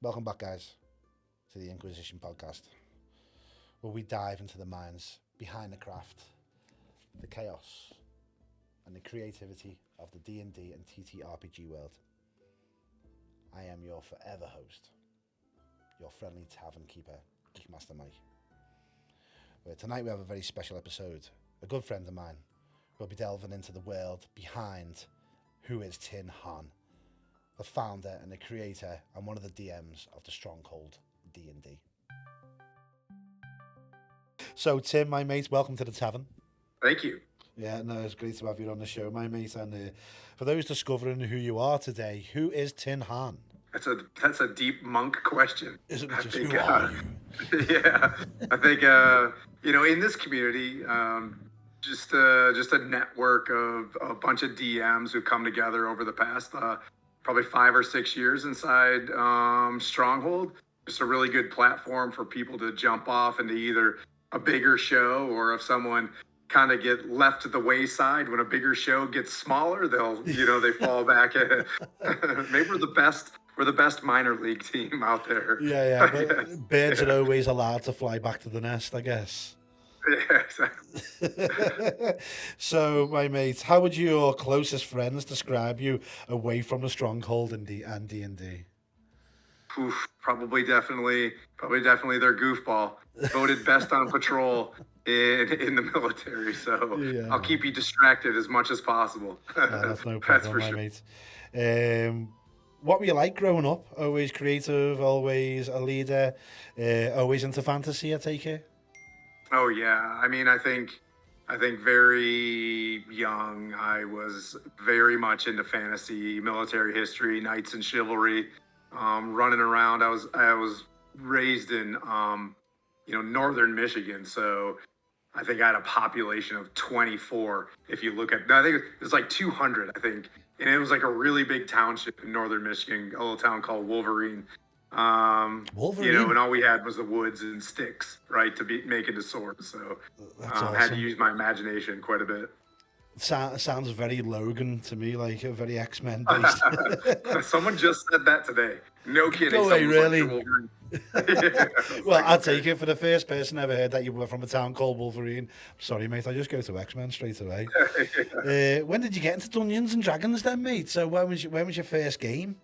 Welcome back, guys, to the INKquisition podcast, where we dive into the minds behind the craft, the chaos, and the creativity of the D&D and TTRPG world. I am your forever host, your friendly tavern keeper, Geekmaster Mike. Tonight we have a very special episode. A good friend of mine will be delving into the world behind who is Hahn, the founder and the creator and one of the DMs of the Stronghold D&D. So Tim, my mate, welcome to the tavern. Thank you. Yeah, no, it's great to have you on the show, my mate. And for those discovering who you are today, who is Hahn? That's a deep monk question. Isn't it just who are you? Yeah, I think in this community, just a network of a bunch of DMs who've come together over the past probably 5 or 6 years inside Stronghold. Just a really good platform for people to jump off into either a bigger show, or if someone kind of get left to the wayside when a bigger show gets smaller, they fall back. Maybe we're the best minor league team out there. Yeah, but birds are always allowed to fly back to the nest, I guess. Yeah, exactly. So, my mate, how would your closest friends describe you away from the Stronghold and D&D? Probably definitely their goofball. Voted best on patrol in the military, so yeah. I'll keep you distracted as much as possible. No, that's no problem, my mate. What were you like growing up? Always creative, always a leader, always into fantasy, I take it? Oh yeah, I mean, I think very young I was very much into fantasy, military history, knights and chivalry, running around. I was raised in northern Michigan, so I think I had a population of 24. If you look at, I think it was like 200, I think, and it was like a really big township in northern Michigan, a little town called Wolverine. Wolverine? And all we had was the woods and sticks, right, to make into swords. So awesome. Had to use my imagination quite a bit. Sounds very Logan to me, like a very X-Men based. Someone just said that today. No kidding. No way, really? Yeah, well, I'll take it. For the first person I ever heard that you were from a town called Wolverine. Sorry, mate, I just go to X-Men straight away. When did you get into Dungeons and Dragons then, mate? So when was your first game?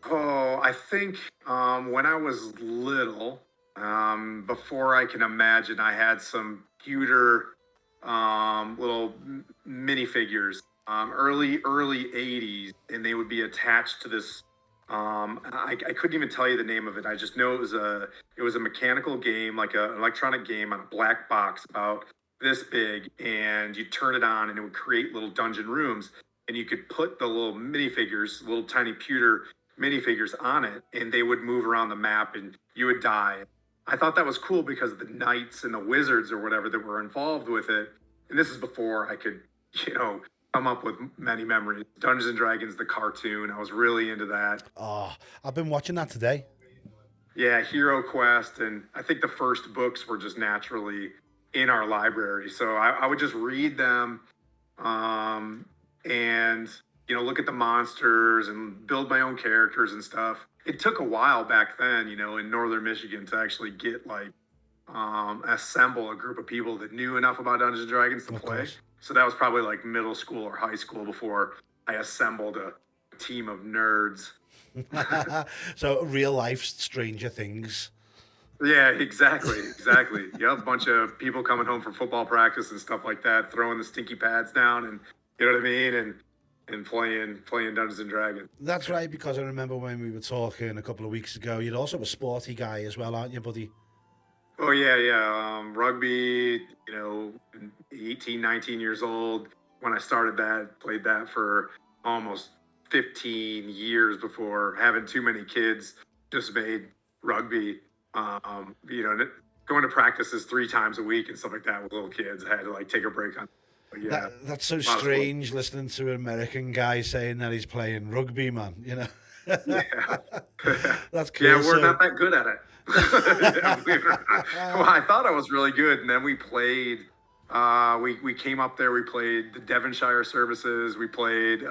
Oh, I think when I was little, before I can imagine, I had some computer little minifigures, early 80s, and they would be attached to this. I couldn't even tell you the name of it. I just know it was a mechanical game, like an electronic game on a black box about this big, and you turn it on and it would create little dungeon rooms, and you could put the little minifigures, little tiny pewter minifigures on it, and they would move around the map and you would die. I thought that was cool because of the knights and the wizards or whatever that were involved with it. And this is before I could, come up with many memories. Dungeons and Dragons, the cartoon, I was really into that. Oh, I've been watching that today. Yeah, Hero Quest, and I think the first books were just naturally in our library. So I would just read them and look at the monsters and build my own characters and stuff. It took a while back then, in northern Michigan to actually get assemble a group of people that knew enough about Dungeons and Dragons to play. So that was probably like middle school or high school before I assembled a team of nerds. So real life Stranger Things. Yeah, exactly. Yeah, a bunch of people coming home from football practice and stuff like that, throwing the stinky pads down, and you know what I mean, and playing Dungeons and Dragons. That's right, because I remember when we were talking a couple of weeks ago, you're also a sporty guy as well, aren't you, buddy? Oh, yeah. Rugby, 18, 19 years old. When I started that, played that for almost 15 years before having too many kids, just made rugby, going to practices 3 times a week and stuff like that with little kids. I had to take a break on. Yeah, that's so strange listening to an American guy saying that he's playing rugby, man, Yeah. That's cool. Yeah, we're not that good at it. Well, I thought I was really good, and then we played. We came up there. We played the Devonshire services. We played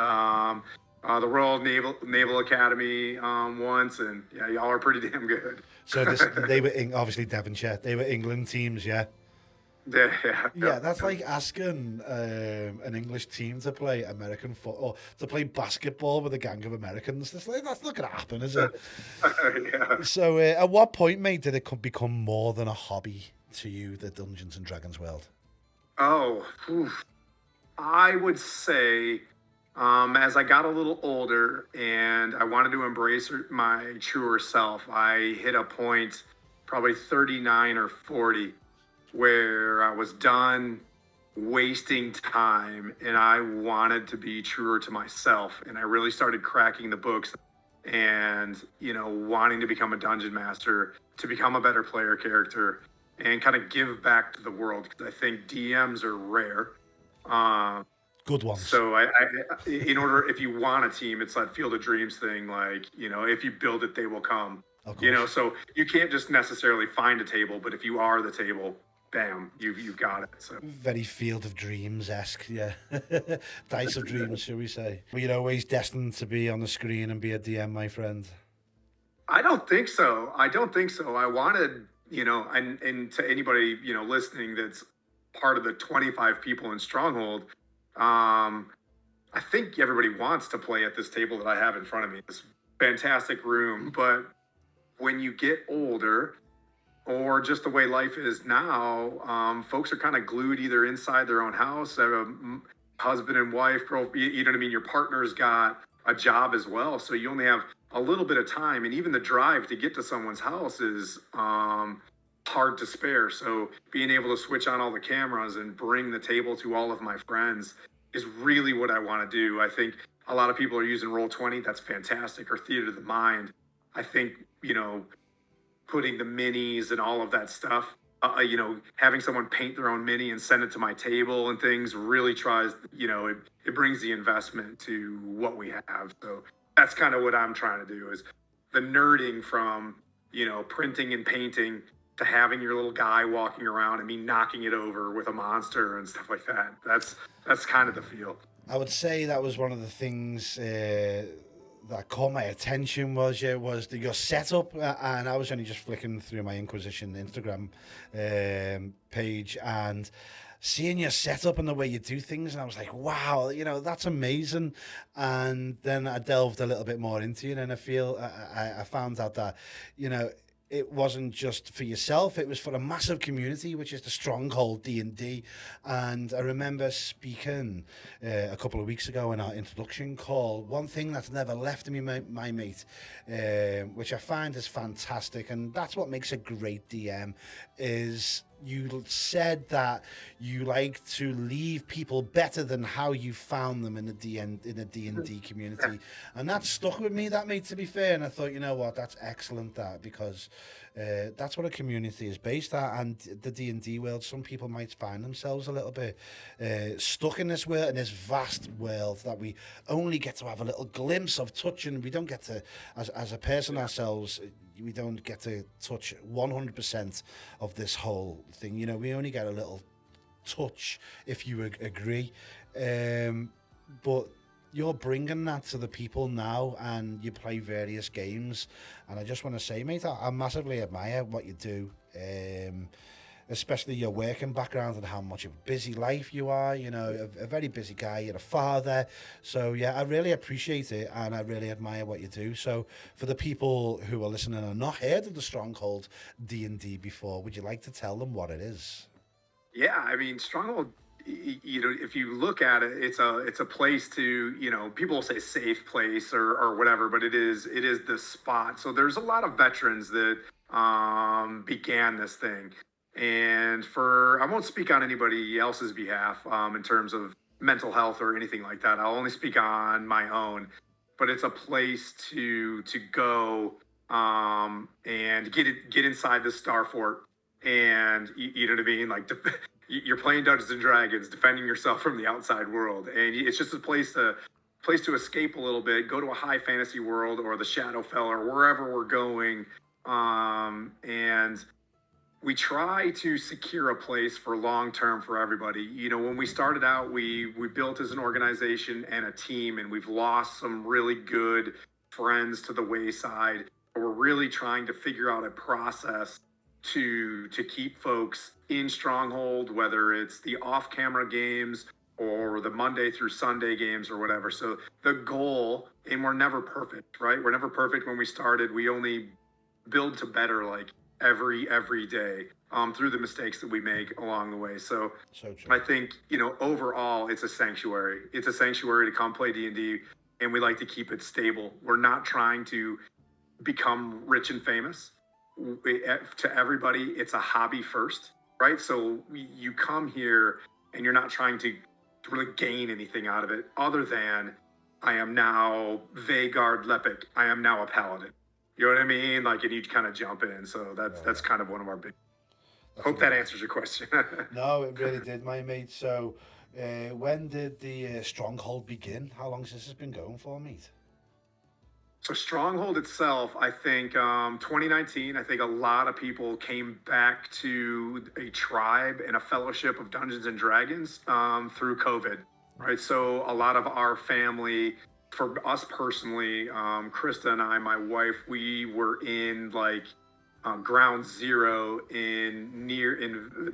the Royal Naval Academy once, and yeah, y'all are pretty damn good. So they were obviously Devonshire. They were England teams, yeah. Yeah. Yeah, that's like asking an English team to play American football, to play basketball with a gang of Americans. That's not going to happen, is it? Yeah. So, at what point, mate, did it become more than a hobby to you, the Dungeons and Dragons world? Oh, oof. I would say, as I got a little older and I wanted to embrace my truer self, I hit a point, probably 39 or 40, where I was done wasting time and I wanted to be truer to myself. And I really started cracking the books and, wanting to become a dungeon master, to become a better player character and kind of give back to the world. Because I think DMs are rare. Good ones. So in order, if you want a team, it's that Field of Dreams thing. Like, if you build it, they will come. So you can't just necessarily find a table, but if you are the table, bam, you've got it. So very Field of Dreams-esque, yeah. Dice of Dreams, shall we say? Were you always destined to be on the screen and be a DM, my friend? I don't think so. I wanted, and to anybody, listening that's part of the 25 people in Stronghold, I think everybody wants to play at this table that I have in front of me. This fantastic room, but when you get older, or just the way life is now, folks are kind of glued either inside their own house, have a husband and wife, girl, you know what I mean? Your partner's got a job as well. So you only have a little bit of time. And even the drive to get to someone's house is hard to spare. So being able to switch on all the cameras and bring the table to all of my friends is really what I want to do. I think a lot of people are using Roll20. That's fantastic. Or Theater of the Mind. I think, putting the minis and all of that stuff, having someone paint their own mini and send it to my table and things really tries, it brings the investment to what we have. So that's kind of what I'm trying to do, is the nerding from, printing and painting to having your little guy walking around and me knocking it over with a monster and stuff like that. That's kind of the feel. I would say that was one of the things that caught my attention was your setup, and I was only just flicking through my INKquisition Instagram page and seeing your setup and the way you do things, and I was like, wow, that's amazing. And then I delved a little bit more into it, and I found out that it wasn't just for yourself, it was for a massive community, which is the Stronghold D&D. And I remember speaking a couple of weeks ago in our introduction call, one thing that's never left me, my mate, which I find is fantastic, and that's what makes a great DM, is you said that you like to leave people better than how you found them in the D&D community, and that stuck with me, that, mate, to be fair. And I thought, you know what, that's excellent, that, because that's what a community is based at. And the D&D world, some people might find themselves a little bit stuck in this world, in this vast world that we only get to have a little glimpse of touching. We don't get to, as a person ourselves, we don't get to touch 100% of this whole thing. We only get a little touch, if you agree. But you're bringing that to the people now, and you play various games. And I just want to say, mate, I massively admire what you do, especially your working background and how much of a busy life you are. A very busy guy. You're a father. So, yeah, I really appreciate it, and I really admire what you do. So, for the people who are listening and not heard of the Stronghold D&D before, would you like to tell them what it is? Yeah, I mean, Stronghold, if you look at it, it's a place to, people will say safe place or whatever, but it is the spot. So there's a lot of veterans that began this thing. And I won't speak on anybody else's behalf in terms of mental health or anything like that. I'll only speak on my own. But it's a place to go and get inside the Star Fort, and you know what I mean, like you're playing Dungeons and Dragons, defending yourself from the outside world, and it's just a place to escape a little bit, go to a high fantasy world or the Shadowfell or wherever we're going, and we try to secure a place for long term for everybody. You know, when we started out, we built as an organization and a team, and we've lost some really good friends to the wayside. But we're really trying to figure out a process to keep folks in Stronghold, whether it's the off camera games or the Monday through Sunday games or whatever. So the goal, and we're never perfect, right? We're never perfect. When we started, we only build to better, like every day, through the mistakes that we make along the way. So So true. I think, you know, overall it's a sanctuary. It's a sanctuary to come play D&D, and we like to keep it stable. We're not trying to become rich and famous. To everybody, it's a hobby first, right? So you come here and you're not trying to really gain anything out of it other than, I am now Vagard Lepic. I am now a paladin. You know what I mean? Like, and you kind of jump in. So that's kind of one of our big. Hope that answers your question. No, it really did, my mate. So, when did the Stronghold begin? How long has this been going for, mate? So Stronghold itself, I think 2019, I think a lot of people came back to a tribe and a fellowship of Dungeons and Dragons through COVID, right? So a lot of our family, for us personally, Krista and I, my wife, we were in like ground zero in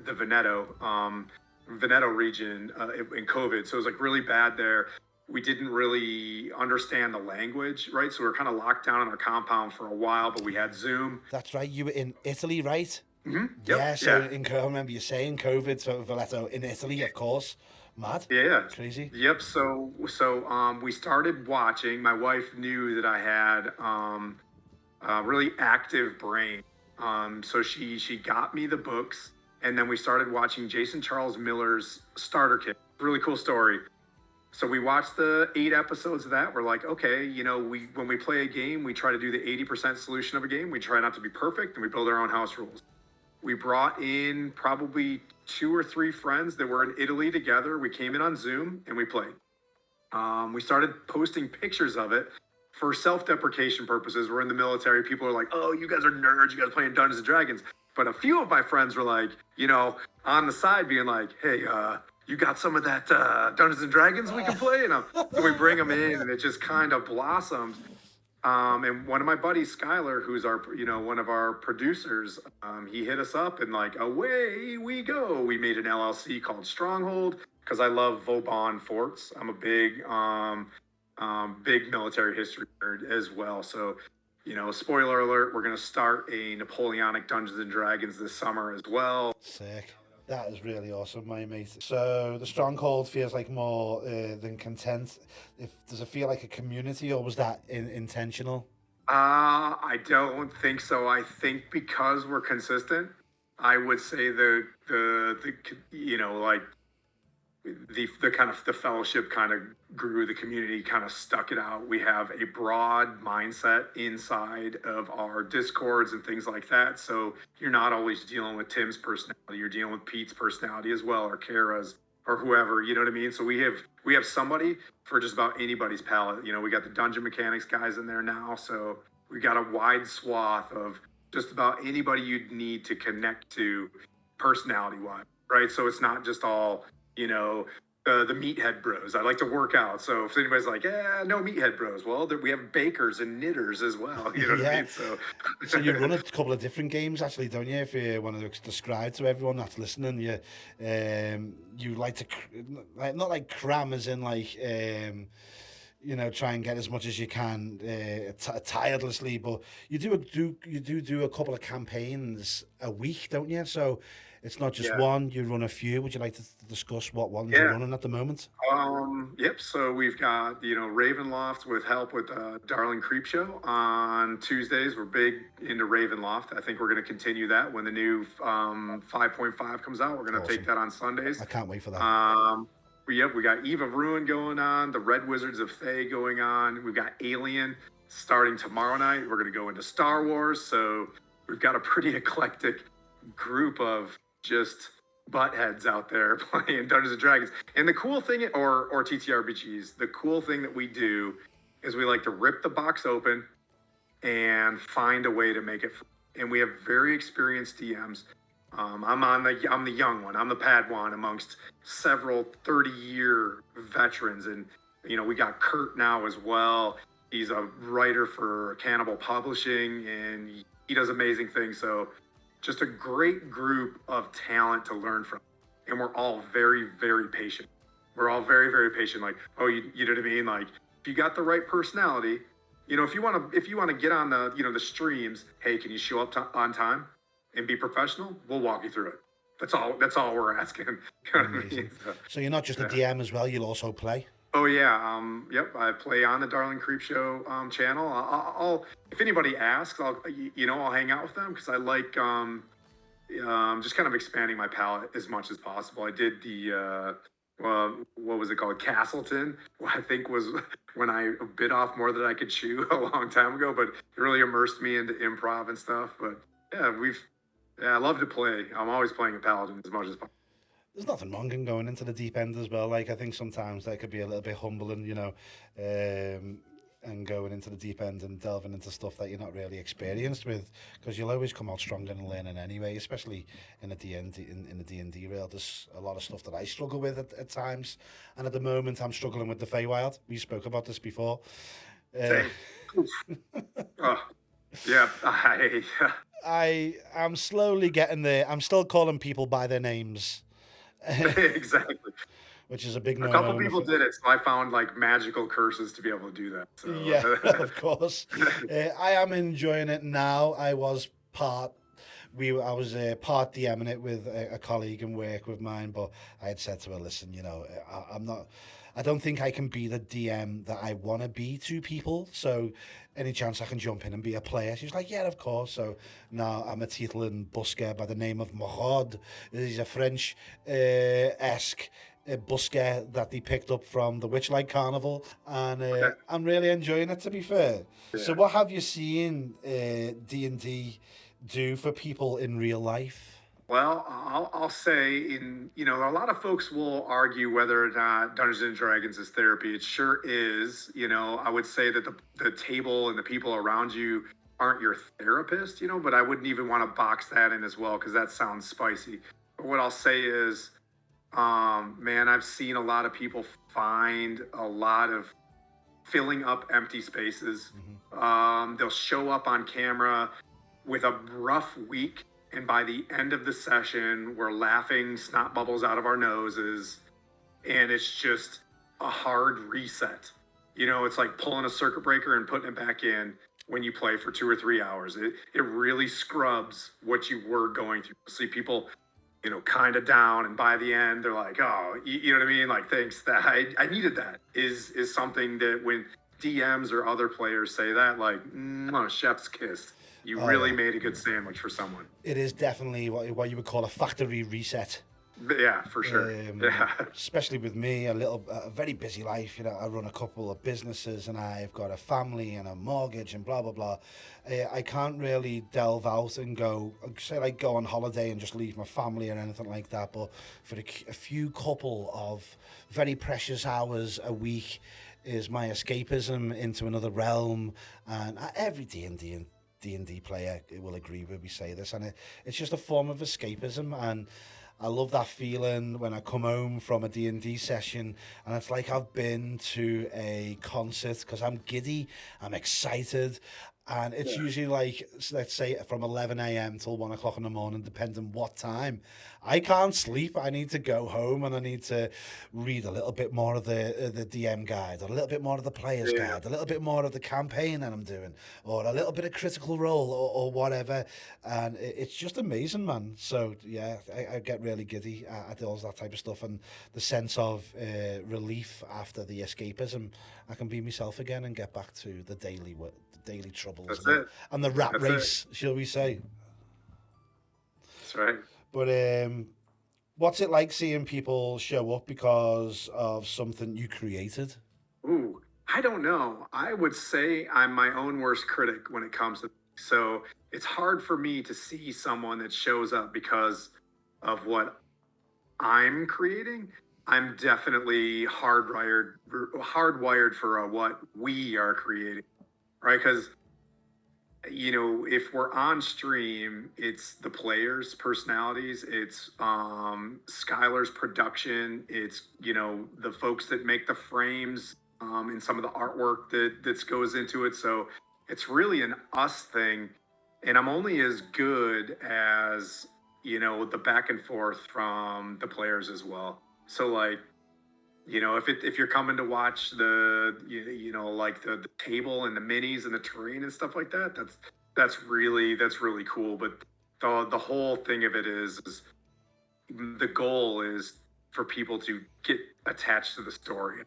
the Veneto region in COVID. So it was like really bad there. We didn't really understand the language, right? So we were kind of locked down in our compound for a while, but we had Zoom. That's right. You were in Italy, right? Mm-hmm. Yeah. So I remember you saying COVID. So Veneto in Italy, of course. Mad. Yeah. Crazy. Yep. So we started watching. My wife knew that I had a really active brain. So she got me the books, and then we started watching Jason Charles Miller's Starter Kit. Really cool story. So we watched the 8 episodes of that. We're like, okay, you know, when we play a game, we try to do the 80% solution of a game. We try not to be perfect, and we build our own house rules. We brought in probably 2 or 3 friends that were in Italy together. We came in on Zoom and we played. We started posting pictures of it for self-deprecation purposes. We're in the military. People are like, oh, you guys are nerds. You guys playing Dungeons and Dragons. But a few of my friends were like, you know, on the side being like, hey, you got some of that Dungeons and Dragons we can play? And so we bring them in, and it just kind of blossomed. And one of my buddies, Skylar, who's one of our producers, he hit us up and like, away we go. We made an LLC called Stronghold because I love Vauban forts. I'm a big military history nerd as well. So, you know, spoiler alert, we're going to start a Napoleonic Dungeons and Dragons this summer as well. Sick. That is really awesome, my mate. So the Stronghold feels like more than content. Does it feel like a community, or was that intentional? I don't think so. I think because we're consistent, I would say the you know, like the kind of the fellowship kind of grew, the community kind of stuck it out. We have a broad mindset inside of our discords and things like that. So you're not always dealing with Tim's personality, you're dealing with Pete's personality as well, or Kara's, or whoever, you know what I mean? So we have somebody for just about anybody's palette. You know, we got the dungeon mechanics guys in there now. So we got a wide swath of just about anybody you'd need to connect to personality wise, right? So it's not just all, you know, the meathead bros. I like to work out. So if anybody's like, yeah, no meathead bros, well, we have bakers and knitters as well. You know what I mean? So you run a couple of different games, actually, don't you? If you want to describe to everyone that's listening, you like to not like cram as in like you know, try and get as much as you can tirelessly, but you do a couple of campaigns a week, don't you? So it's not just one, you run a few. Would you like to discuss what ones you're running at the moment? Yep. So we've got, you know, Ravenloft with help with Darling Creepshow on Tuesdays. We're big into Ravenloft. I think we're going to continue that when the new 5.5 comes out. We're going to take that on Sundays. I can't wait for that. We got Eve of Ruin going on, the Red Wizards of Thay going on. We've got Alien starting tomorrow night. We're going to go into Star Wars. So we've got a pretty eclectic group of just buttheads out there playing Dungeons and Dragons. And the cool thing, or TTRPGs, the cool thing that we do is we like to rip the box open and find a way to make it fun. And we have very experienced DMs. I'm the young one. I'm the Padawan amongst several 30-year veterans, and we got Kurt now as well. He's a writer for Cannibal Publishing, and he does amazing things. So, just a great group of talent to learn from, and we're all very, very patient. We're all very, very patient. Like, oh, you know what I mean? Like, if you got the right personality, if you want to get on the streams, hey, can you show up on time and be professional? We'll walk you through it. That's all we're asking. You know what I mean? So you're not just a DM as well; you'll also play. Oh yeah. Yep. I play on the Darling Creep Show channel. I'll if anybody asks, I'll hang out with them because I like just kind of expanding my palette as much as possible. I did the what was it called? Castleton, I think was when I bit off more than I could chew a long time ago, but it really immersed me into improv and stuff. But yeah, I love to play. I'm always playing a paladin as much as possible. There's nothing wrong in going into the deep end as well. Like, I think sometimes that could be a little bit humbling, and going into the deep end and delving into stuff that you're not really experienced with, because you'll always come out stronger and learning anyway, especially in the D&D, in the D&D rail. There's a lot of stuff that I struggle with at times, and at the moment I'm struggling with the Feywild. We spoke about this before. Yeah, I am slowly getting there. I'm still calling people by their names. Exactly. Which is a big no. A couple people did it, so I found like magical curses to be able to do that. So. Yeah, of course. I am enjoying it now. I was part DMing it with a colleague and work with mine, but I had said to her, listen, I don't think I can be the DM that I want to be to people. So any chance I can jump in and be a player? She's like, yeah, of course. So now I'm a titling busker by the name of Mahod. He's a French-esque busker that they picked up from the Witchlight Carnival, and I'm really enjoying it, to be fair. Yeah. So what have you seen D&D do for people in real life? Well, I'll say a lot of folks will argue whether or not Dungeons and Dragons is therapy. It sure is. I would say that the table and the people around you aren't your therapist, but I wouldn't even want to box that in as well, because that sounds spicy. But what I'll say is, man, I've seen a lot of people find a lot of filling up empty spaces. Mm-hmm. They'll show up on camera with a rough week, and by the end of the session, we're laughing snot bubbles out of our noses, and it's just a hard reset. It's like pulling a circuit breaker and putting it back in when you play for 2 or 3 hours. It really scrubs what you were going through. See people kind of down, and by the end they're like, oh, you know what I mean? Like, thanks, that I needed that is something that when DMs or other players say that, like, chef's kiss. You really made a good sandwich for someone. It is definitely what you would call a factory reset. Yeah, for sure. Especially with me, a very busy life. I run a couple of businesses, and I've got a family and a mortgage and blah blah blah. I can't really delve out and go on holiday and just leave my family or anything like that. But for a few couple of very precious hours a week is my escapism into another realm, and every D&D player will agree when we say this, and it's just a form of escapism, and I love that feeling when I come home from a D&D session and it's like I've been to a concert, because I'm giddy, I'm excited, and it's usually like, let's say, from 11 a.m. till 1 o'clock in the morning, depending what time. I can't sleep. I need to go home and I need to read a little bit more of the DM guide, or a little bit more of the player's guide, a little bit more of the campaign that I'm doing, or a little bit of Critical Role or whatever. And it's just amazing, man. So, yeah, I get really giddy at all that type of stuff, and the sense of relief after the escapism. I can be myself again and get back to the daily troubles and the rat race, shall we say. That's right. But what's it like seeing people show up because of something you created? Ooh, I don't know. I would say I'm my own worst critic when it comes to, so it's hard for me to see someone that shows up because of what I'm creating. I'm definitely hardwired for what we are creating, right? Because if we're on stream, it's the players' personalities, it's Skylar's production, it's the folks that make the frames, and some of the artwork that goes into it. So it's really an us thing, and I'm only as good as the back and forth from the players as well. So like if you're coming to watch like the table and the minis and the terrain and stuff like that, that's really cool. But the whole thing of it is the goal is for people to get attached to the story.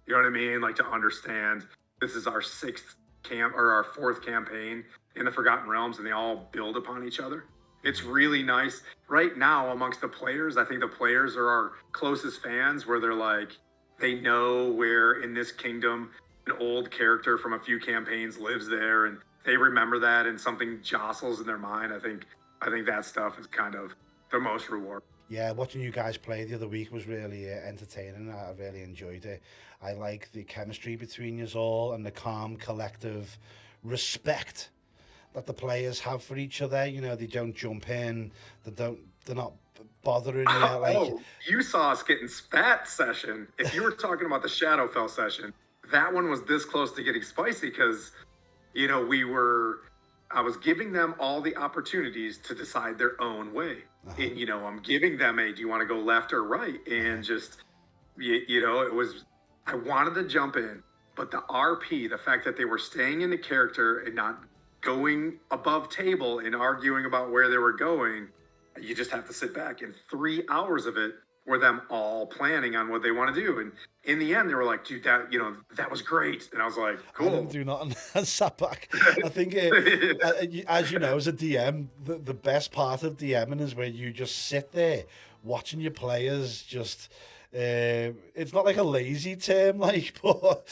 You know what I mean? Like to understand this is our sixth camp or our fourth campaign in the Forgotten Realms, and they all build upon each other. It's really nice right now amongst the players. I think the players are our closest fans, where they're like, they know where in this kingdom an old character from a few campaigns lives there, and they remember that, and something jostles in their mind. I think that stuff is kind of the most rewarding. Yeah, watching you guys play the other week was really entertaining. I really enjoyed it. I like the chemistry between you all and the calm, collective respect that the players have for each other. They don't jump in. They're not bothering you. Oh, you saw us getting spat session. If you were talking about the Shadowfell session, that one was this close to getting spicy because, I was giving them all the opportunities to decide their own way. And, I'm giving them do you want to go left or right? And just, I wanted to jump in, but the RP, the fact that they were staying in the character and not going above table and arguing about where they were going, you just have to sit back. And 3 hours of it were them all planning on what they want to do. And in the end, they were like, dude, that was great. And I was like, cool. I didn't do nothing. I sat back. I think, as you know, as a DM, the best part of DMing is where you just sit there watching your players just... it's not like a lazy term, but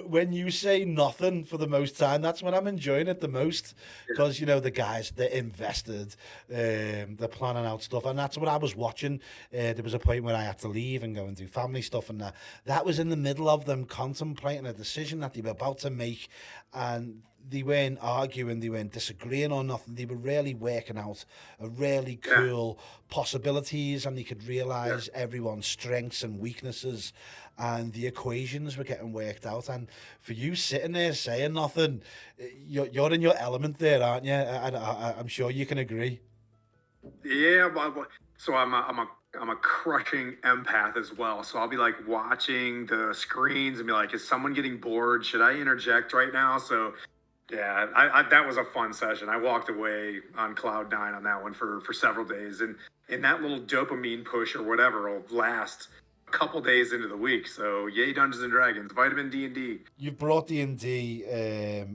when you say nothing for the most time, that's when I'm enjoying it the most, because the guys, they're invested, they're planning out stuff, and that's what I was watching. There was a point where I had to leave and go and do family stuff, and that was in the middle of them contemplating a decision that they were about to make, and they weren't arguing, they weren't disagreeing or nothing. They were really working out a really cool possibilities, and they could realize everyone's strengths and weaknesses, and the equations were getting worked out. And for you sitting there saying nothing, you're in your element there, aren't you? I'm sure you can agree. Yeah, so I'm a crushing empath as well. So I'll be like watching the screens and be like, is someone getting bored? Should I interject right now? So yeah, that was a fun session. I walked away on cloud nine on that one for several days, and that little dopamine push or whatever will last a couple days into the week. So yay, Dungeons and Dragons, vitamin D&D. You've brought D&D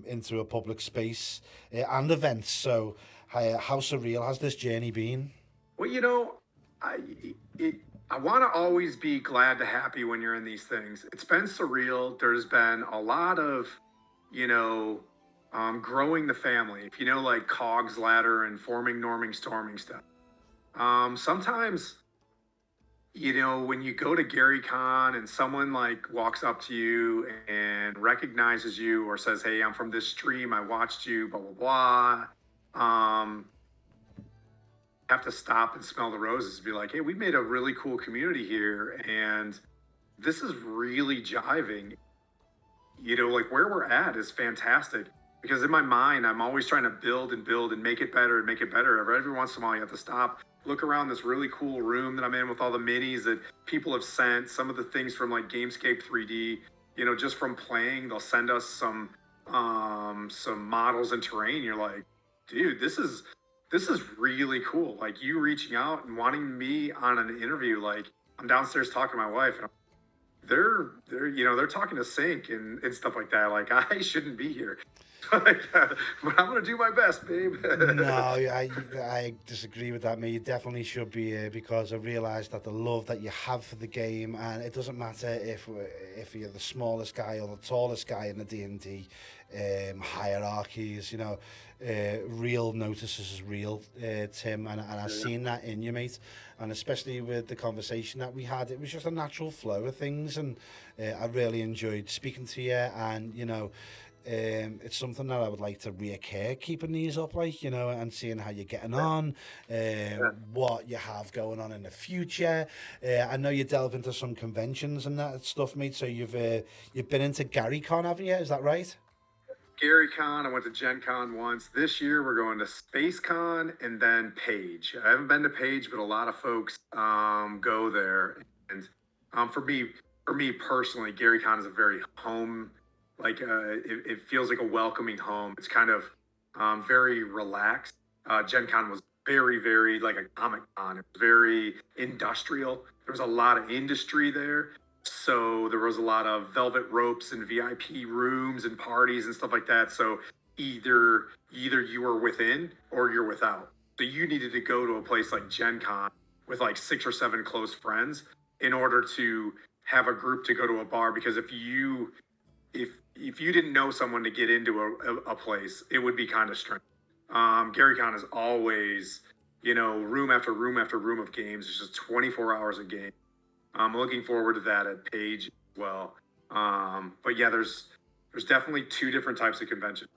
into a public space and events. So how surreal has this journey been? Well, I want to always be glad to happy when you're in these things. It's been surreal. There's been a lot of, growing the family, if like Cog's ladder and forming, norming, storming stuff. Sometimes, when you go to Gary Con and someone like walks up to you and recognizes you or says, hey, I'm from this stream, I watched you, blah, blah, blah. Have to stop and smell the roses and be like, hey, we made a really cool community here, and this is really jiving. Like where we're at is fantastic. Because in my mind, I'm always trying to build and make it better and make it better. Every once in a while, you have to stop, look around this really cool room that I'm in with all the minis that people have sent, some of the things from like Gamescape 3D, just from playing, they'll send us some models and terrain. You're like, dude, this is really cool. Like you reaching out and wanting me on an interview. Like I'm downstairs talking to my wife, and they're talking to Sync and stuff like that. Like I shouldn't be here. But I'm gonna do my best, babe. No, I disagree with that, mate. You definitely should be here, because I realise that the love that you have for the game, and it doesn't matter if you're the smallest guy or the tallest guy in the D&D hierarchies. Real notices is real, Tim, and I've seen that in you, mate. And especially with the conversation that we had, it was just a natural flow of things, and I really enjoyed speaking to you. And it's something that I would like to reoccur, keeping these up, like, and seeing how you're getting on, Yeah. what you have going on in the future. I know you delve into some conventions and that stuff, mate. So you've been into GaryCon, haven't you? Is that right? Gary Con, I went to Gen Con once. This year we're going to Space Con and then Page. I haven't been to Page, but a lot of folks go there. And for me personally, Gary Con is a very home, like it feels like a welcoming home. It's kind of very relaxed. Gen Con was very, very like a Comic Con. It was very industrial. There was a lot of industry there. So there was a lot of velvet ropes and VIP rooms and parties and stuff like that. So either you were within or you're without. So you needed to go to a place like Gen Con with like 6 or 7 close friends in order to have a group to go to a bar, because if you didn't know someone to get into a place, it would be kind of strange. Gary Con is always, room after room after room of games. It's just 24 hours a game. I'm looking forward to that at Page as well. But yeah, there's definitely 2 different types of convention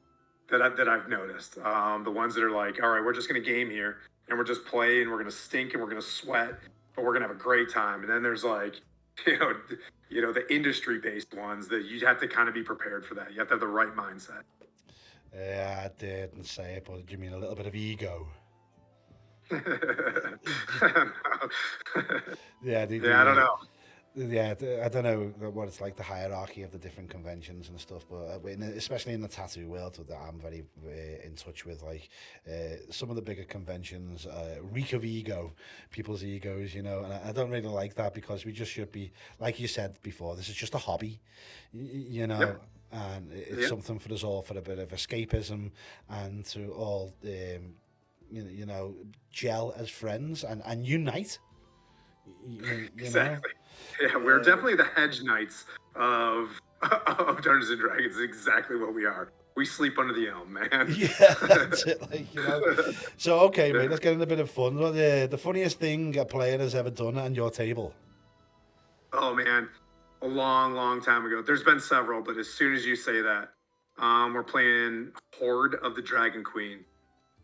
that I've noticed. The ones that are like, all right, we're just going to game here and we're just play and we're going to stink and we're going to sweat, but we're going to have a great time. And then there's like, the industry based ones that you have to kind of be prepared for that. You have to have the right mindset. Yeah, I didn't say it, but do you mean a little bit of ego? Yeah, Yeah, I don't know. I don't know what it's like, the hierarchy of the different conventions and stuff, but especially in the tattoo world that I'm very in touch with, like some of the bigger conventions reek of ego, people's egos, and I don't really like that, because we just should be, like you said before, this is just a hobby, Yep. and it's Yep. something for us all, for a bit of escapism, and to all gel as friends and unite. You know. Exactly. Yeah, we're definitely the hedge knights of of Dungeons and Dragons. Exactly what we are. We sleep under the elm, man. Yeah, that's it. So okay, mate. Let's get into a bit of fun. What the funniest thing a player has ever done on your table? Oh man, a long, long time ago. There's been several, but as soon as you say that, we're playing Horde of the Dragon Queen,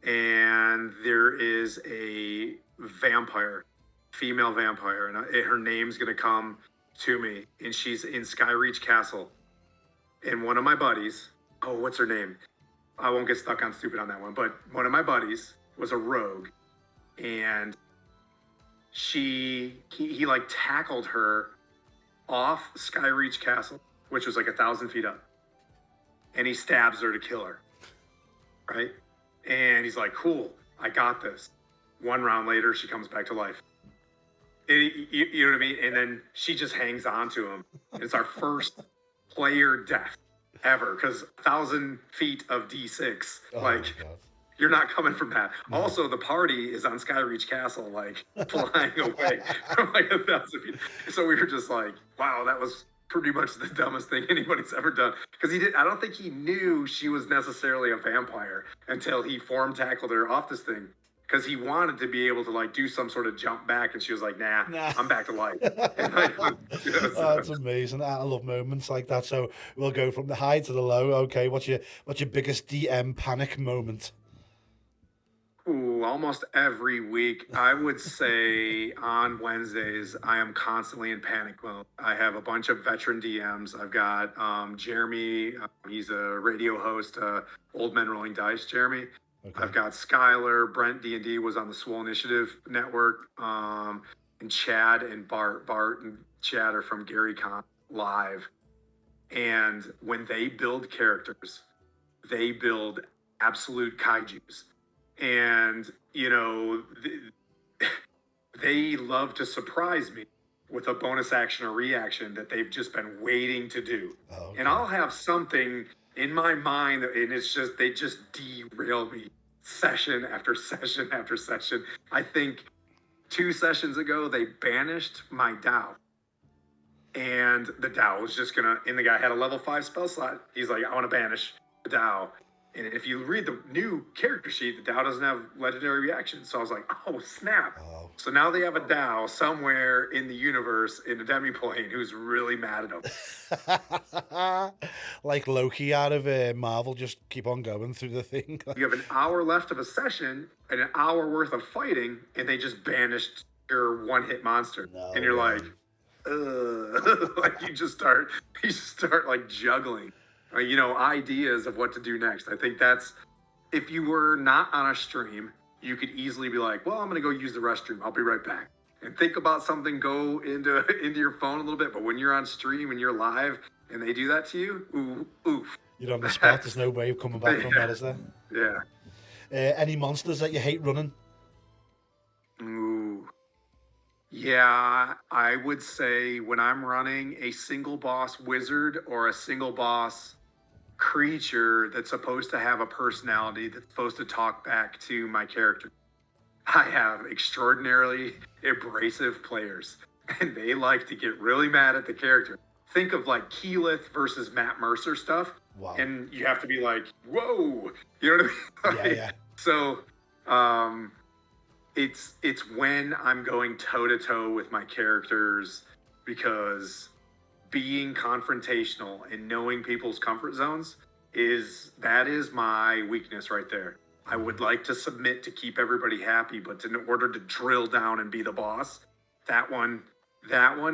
and there is a vampire, female vampire, and her name's gonna come to me, and she's in Skyreach Castle. And one of my buddies, oh, what's her name? I won't get stuck on stupid on that one, but one of my buddies was a rogue, and he like tackled her off Skyreach Castle, which was like 1,000 feet up, and he stabs her to kill her, right? And he's like, "Cool, I got this." One round later, she comes back to life. You know what I mean? And then she just hangs on to him. It's our first player death ever, because 1,000 feet of D6, Oh like my god. you're not coming from that. No. Also, the party is on Skyreach Castle, like flying away from like 1,000 feet. So we were just like, wow, that was pretty much the dumbest thing anybody's ever done. Because I don't think he knew she was necessarily a vampire until he form tackled her off this thing. Because he wanted to be able to like do some sort of jump back, and she was like, "Nah, Nah. I'm back to life." And, like, Oh, that's amazing. I love moments like that. So we'll go from the high to the low. Okay, what's your biggest DM panic moment? ooh, almost every week, I would say on Wednesdays, I am constantly in panic mode. I have a bunch of veteran DMs. I've got Jeremy. He's a radio host. Old Men Rolling Dice. Jeremy. Okay. I've got Skylar, Brent D&D was on the Swole Initiative Network, and Chad and Bart. Bart and Chad are from Gary Con Live. And when they build characters, they build absolute kaijus. And, they love to surprise me with a bonus action or reaction that they've just been waiting to do. Oh, okay. And I'll have something in my mind, and it's just, they just derail me session after session after session. I think 2 sessions ago, they banished my Dow. And the Dow was just and the guy had a level 5 spell slot. He's like, I want to banish the Dow. And if you read the new character sheet, the Dow doesn't have legendary reactions. So I was like, oh, snap. Oh. So now they have a Dow somewhere in the universe in a demiplane who's really mad at them. Like Loki out of Marvel, just keep on going through the thing. You have an hour left of a session and an hour worth of fighting, and they just banished your one-hit monster. No and you're way. like, ugh. Like you just start like juggling, ideas of what to do next. I think that's, if you were not on a stream, you could easily be like, well, I'm going to go use the restroom. I'll be right back. And think about something, go into your phone a little bit. But when you're on stream and you're live and they do that to you, oof. You're on the spot. There's no way of coming back from that, is there? Yeah. Any monsters that you hate running? Ooh. Yeah, I would say when I'm running a single boss wizard or a single boss creature that's supposed to have a personality, that's supposed to talk back to my character, I have extraordinarily abrasive players, and they like to get really mad at the character. Think of like Keyleth versus Matt Mercer stuff. Wow. And you have to be like, whoa, you know what I mean? Yeah. So, it's when I'm going toe to toe with my characters, because being confrontational and knowing people's comfort zones is my weakness right there. I would like to submit to keep everybody happy, but in order to drill down and be the boss, that one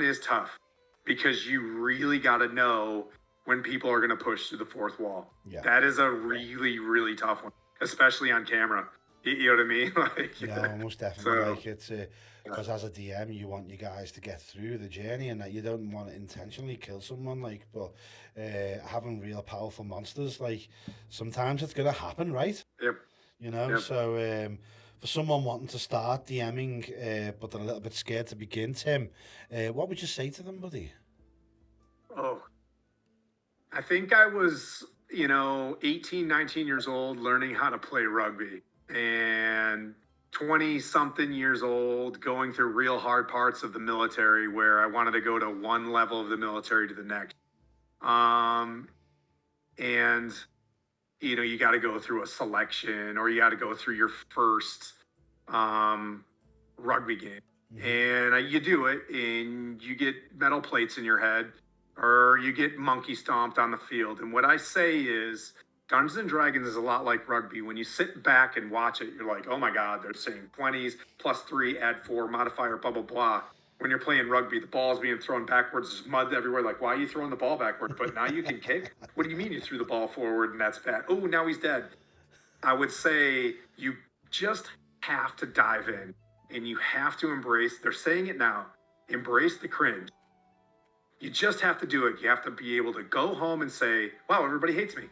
is tough, because you really got to know when people are going to push through the fourth wall. Yeah. That is a really, really tough one, especially on camera. You know what I mean? Like, yeah, most definitely. Like it's because as a DM, you want you guys to get through the journey, and that you don't want to intentionally kill someone. Like, but having real powerful monsters, like sometimes it's gonna happen, right? Yep. You know, Yep. So for someone wanting to start DMing, but they're a little bit scared to begin, Tim, what would you say to them, buddy? Oh, I think I was, 18, 19 years old, learning how to play rugby, and 20 something years old, going through real hard parts of the military where I wanted to go to one level of the military to the next. And you got to go through a selection, or you got to go through your first rugby game. Mm-hmm. And you do it, and you get metal plates in your head, or you get monkey stomped on the field. And what I say is, Dungeons and Dragons is a lot like rugby. When you sit back and watch it, you're like, oh my God, they're saying 20s, +3, add 4, modifier, blah, blah, blah. When you're playing rugby, the ball's being thrown backwards, there's mud everywhere. Like, why are you throwing the ball backward? But now you can kick? What do you mean you threw the ball forward and that's bad? Oh, now he's dead. I would say you just have to dive in, and you have to embrace, they're saying it now, embrace the cringe. You just have to do it. You have to be able to go home and say, wow, everybody hates me.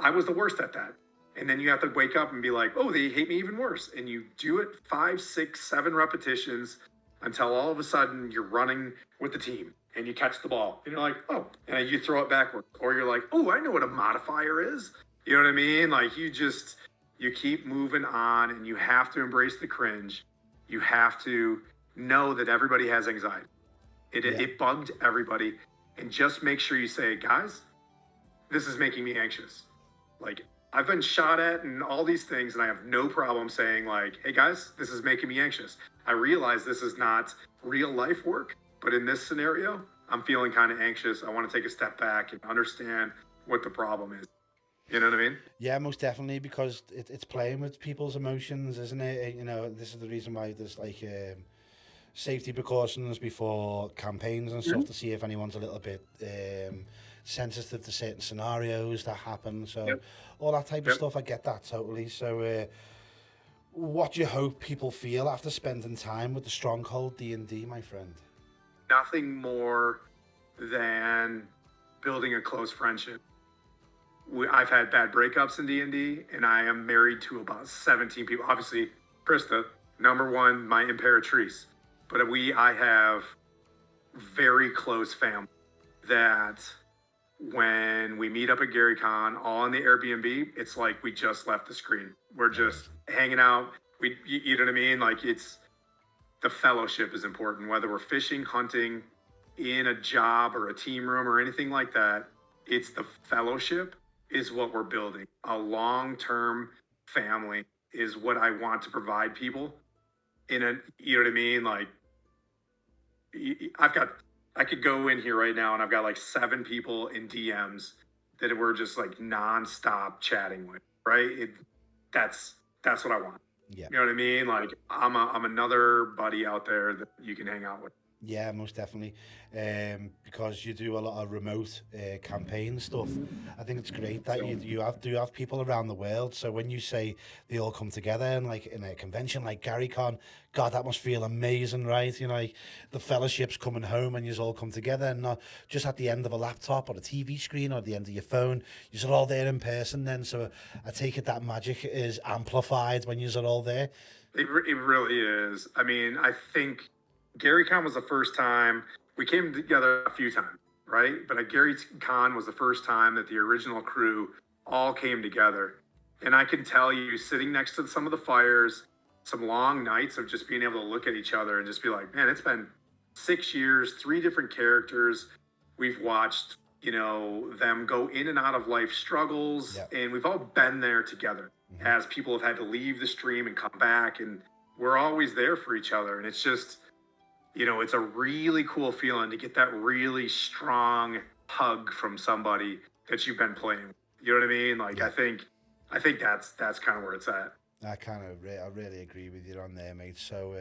I was the worst at that. And then you have to wake up and be like, oh, they hate me even worse. And you do it 5, 6, 7 repetitions until all of a sudden you're running with the team and you catch the ball. And you're like, oh, and you throw it backwards. Or you're like, oh, I know what a modifier is. You know what I mean? Like you keep moving on, and you have to embrace the cringe. You have to know that everybody has anxiety. It bugged everybody. And just make sure you say, guys, this is making me anxious. Like, I've been shot at and all these things, and I have no problem saying like, hey guys, this is making me anxious. I realize this is not real life work, but in this scenario, I'm feeling kind of anxious. I want to take a step back and understand what the problem is. You know what I mean? Yeah, most definitely, because it's playing with people's emotions, isn't it? This is the reason why there's like safety precautions before campaigns and stuff, to see if anyone's a little bit sensitive to certain scenarios that happen. So all that type of stuff, I get that totally. So what do you hope people feel after spending time with the Stronghold D&D, my friend? Nothing more than building a close friendship. I've had bad breakups in D&D, and I am married to about 17 people. Obviously, Krista, number one, my imperatrice. But I have very close family that when we meet up at GaryCon, all on the Airbnb, it's like we just left the screen. We're just hanging out. You know what I mean? Like, the fellowship is important, whether we're fishing, hunting, in a job or a team room or anything like that. It's the fellowship is what we're building. A long-term family is what I want to provide people in a, you know what I mean? Like, I could go in here right now and I've got like 7 people in DMs that we're just like nonstop chatting with, right? That's what I want. Yeah. You know what I mean? Like I'm another buddy out there that you can hang out with. Yeah, most definitely. Because you do a lot of remote campaign stuff. I think it's great that you have people around the world. So when you say they all come together and like in a convention like GaryCon, God, that must feel amazing, right? You know, like the fellowship's coming home and you all come together and not just at the end of a laptop or a TV screen or at the end of your phone. You're all there in person then. So I take it that magic is amplified when you're all there. It really is. I mean, I think GaryCon was the first time we came together a few times, right? But at GaryCon was the first time that the original crew all came together. And I can tell you, sitting next to some of the fires, some long nights of just being able to look at each other and just be like, man, it's been 6 years, 3 different characters. We've watched, you know, them go in and out of life struggles, and we've all been there together as people have had to leave the stream and come back, and we're always there for each other. And it's just, you know, it's a really cool feeling to get that really strong hug from somebody that you've been playing with. You know what I mean? Like, I think that's kind of where it's at. I really agree with you on there, mate. So,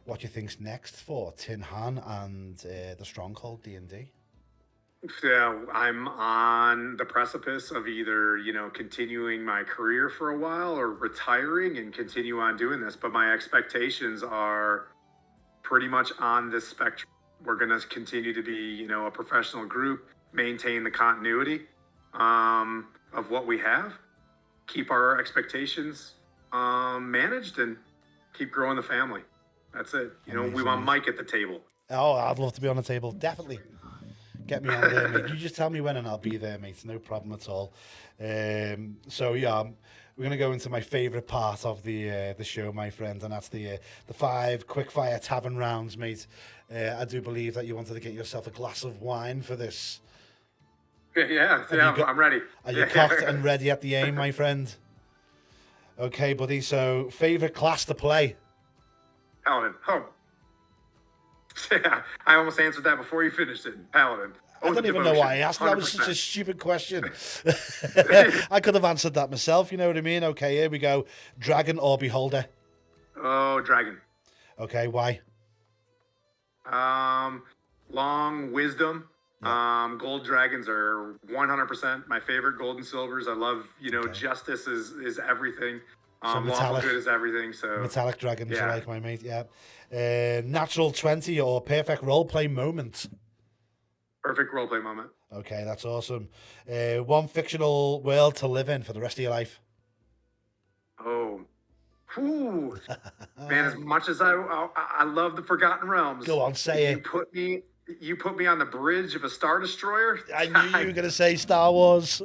what do you think's next for Hahn and the Stronghold D&D? Yeah, I'm on the precipice of either, you know, continuing my career for a while or retiring and continue on doing this. But my expectations are pretty much on this spectrum. We're going to continue to be, you know, a professional group, maintain the continuity of what we have, keep our expectations managed, and keep growing the family. That's it. You know, we want Mike at the table. Oh, I'd love to be on the table. Definitely. Get me on there, mate. You just tell me when and I'll be there, mate. No problem at all. So, yeah, we're going to go into my favourite part of the show, my friend, and that's the 5 quickfire tavern rounds, mate. I do believe that you wanted to get yourself a glass of wine for this. Yeah, I'm ready. Are you cocked and ready at the aim, my friend? Okay, buddy. So, favourite class to play? Paladin. Oh. Yeah, I almost answered that before you finished it. Paladin. I don't even know why I asked. 100%. That was such a stupid question. I could have answered that myself, you know what I mean? Okay, here we go. Dragon or Beholder? Oh, dragon. Okay, why? Long wisdom. Yeah. Gold dragons are 100% my favorite. Gold and silvers. I love, you know, justice is everything. So metallic, good is everything. So metallic dragons, yeah. Like my mate, yeah. Natural 20 or perfect roleplay moment? Perfect roleplay moment. Okay, that's awesome. One fictional world to live in for the rest of your life? Oh, whew. Man, as much as I love the Forgotten Realms. Go on, say it. You put me on the bridge of a Star Destroyer. I knew you were going to say Star Wars.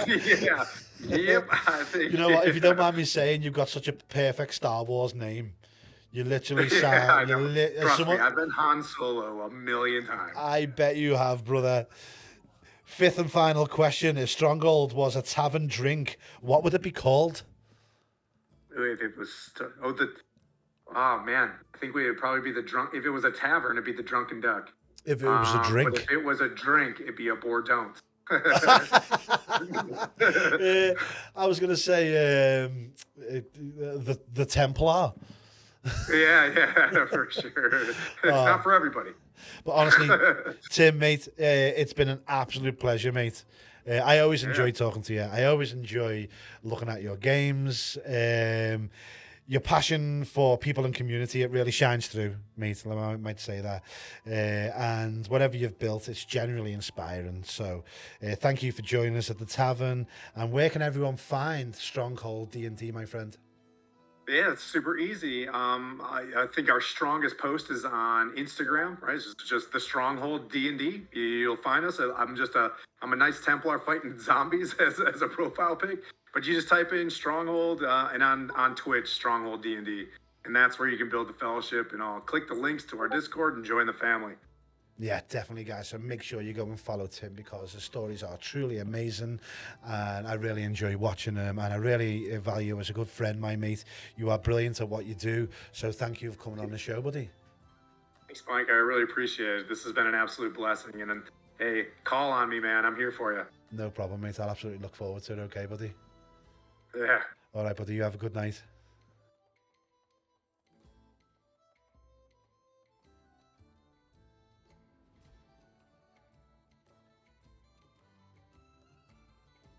Yeah. Yep. I think. You know what? If you don't mind me saying, you've got such a perfect Star Wars name. You literally sound. Trust me, I've been Han Solo a million times. I bet you have, brother. 5th and final question: if Stronghold was a tavern drink, what would it be called? If it was, oh man, I think we would probably be the drunk. If it was a tavern, it'd be the Drunken Duck. If it was a drink, but if it was a drink, it'd be a Bourdon. I was gonna say the Templar. Yeah, for sure. It's not for everybody. But honestly, Tim, mate, it's been an absolute pleasure, mate. I always enjoy talking to you. I always enjoy looking at your games. Your passion for people and community, it really shines through, mate. I might say that. And whatever you've built, it's generally inspiring. So thank you for joining us at the tavern. And where can everyone find Stronghold D&D, my friend? Yeah, it's super easy. I think our strongest post is on Instagram, right? It's just the Stronghold D&D. You'll find us. I'm a nice Templar fighting zombies as a profile pic. But you just type in Stronghold and on Twitch, Stronghold D&D. And that's where you can build the fellowship. And I'll click the links to our Discord and join the family. Yeah, definitely, guys. So make sure you go and follow Tim because the stories are truly amazing, and I really enjoy watching them. And I really value you as a good friend, my mate. You are brilliant at what you do. So thank you for coming on the show, buddy. Thanks, Mike. I really appreciate it. This has been an absolute blessing. And hey, call on me, man. I'm here for you. No problem, mate. I'll absolutely look forward to it. Okay, buddy. Yeah. All right, buddy. You have a good night.